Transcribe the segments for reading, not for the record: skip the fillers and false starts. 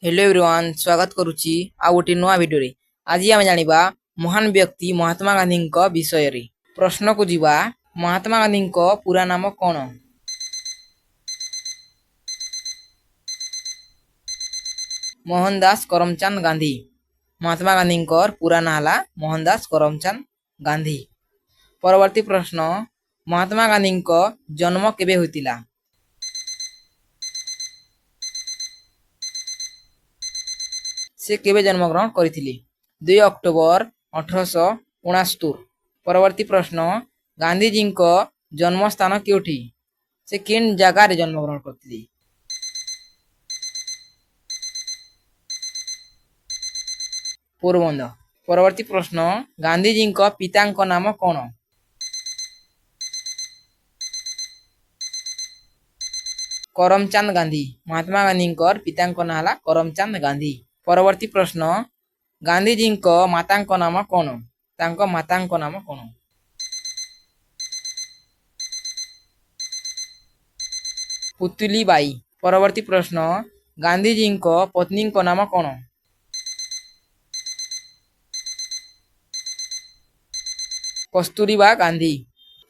Hello everyone स्वागत करुच्ची आ गोटे नुआ भिडियो रे। आज आम जानिबा महान व्यक्ति महात्मा गांधी विषय रे। प्रश्न को जीवा महात्मा गांधी पूरा नाम कौन? मोहनदास करमचंद गांधी। महात्मा गांधी पूरा ना हला मोहनदास करमचंद गांधी। परवर्ती प्रश्न महात्मा गांधी जन्म केबे होइतिला? से केबे जन्मग्रहण करथिले? 2 अक्टोबर 1869। परवर्ती प्रश्न गांधीजी जन्म स्थान केउठी? से केन जगह रे जन्मग्रहण करथिले? पोरबंदर। परवर्ती प्रश्न गांधीजी पिता नाम कौन? करमचंद गांधी। महात्मा गांधी पिता ना हला करमचंद गांधी। परवर्ती प्रश्न गांधीजी माता नाम कौन? तांको माता नाम कौन? पुतली बाई। परवर्ती प्रश्न गांधीजी पत्नी नाम कौन? कस्तूरीबा गांधी।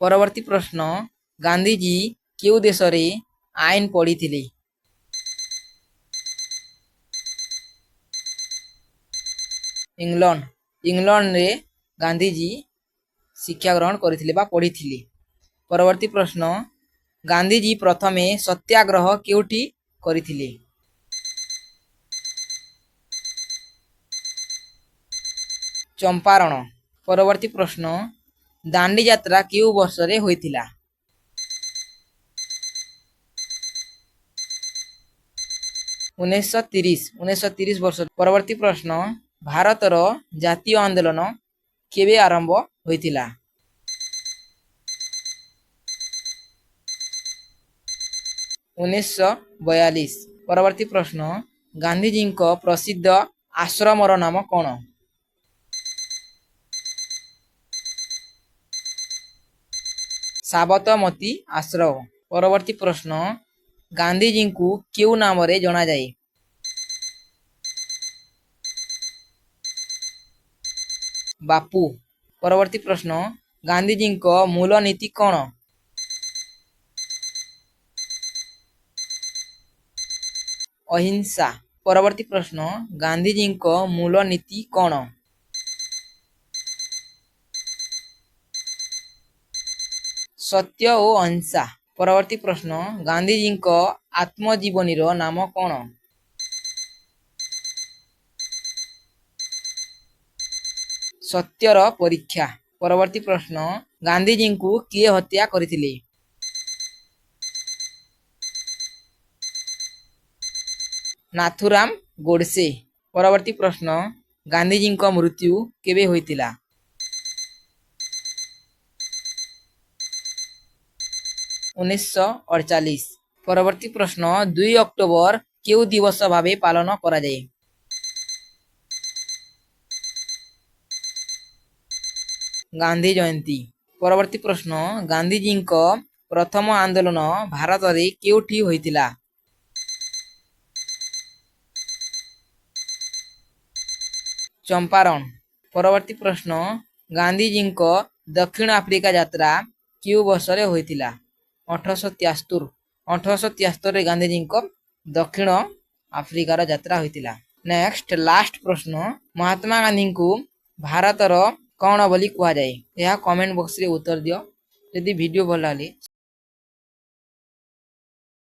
परवर्ती प्रश्न गांधीजी केउ देश रे आईन पढ़ी थिले? इंग्लैंड। इंग्लैंड रे गांधीजी शिक्षा ग्रहण करथिले बा पढ़ी थिले। परवर्ती प्रश्न गांधीजी प्रथमे सत्याग्रह केउठी करथिले? चंपारण। परवर्ती प्रश्न दांडी यात्रा केउ वर्ष रे होइतिला? 1930 वर्ष। परवर्ती प्रश्न भारतर जातीय आंदोलन केबे आरंभ होइतिला? 1942। परवर्ती प्रश्न गांधीजी प्रसिद्ध आश्रमर नाम कौन? साबरमती आश्रम। परवर्ती प्रश्न गांधीजी को केउ नाम रे जना जाए? बापू। परवर्ती प्रश्न गांधीजी मूल नीति कौन? अहिंसा। परवर्ती प्रश्न गांधीजी मूल नीति कौन? सत्य और अहिंसा। परवर्ती प्रश्न गांधीजी आत्मजीवनी नाम कौन? सत्यर परीक्षा। परवर्ती प्रश्न गांधीजी को किए हत्या करथिले? नाथुराम गोडसे। परवर्ती प्रश्न गांधीजी मृत्यु केबे होइतिला? 1948। परवर्ती प्रश्न 2 अक्टोबर केउ दिवस भावे पालन करा जाए? गांधी जयंती। परवर्ती प्रश्न गांधीजी प्रथम आंदोलन भारत रे केउठी होइतिला? चंपारण। परवर्ती प्रश्न गांधीजी दक्षिण आफ्रिका यात्रा केउ वर्ष रे होइतिला? 1873। 1873 रे गांधीजी दक्षिण आफ्रिकार यात्रा होइतिला। नेक्स्ट लास्ट प्रश्न महात्मा गांधी को भारतर कौन बोली कहा जाए? यह कमेंट बॉक्स रे उत्तर दियो। यदि वीडियो भल लागे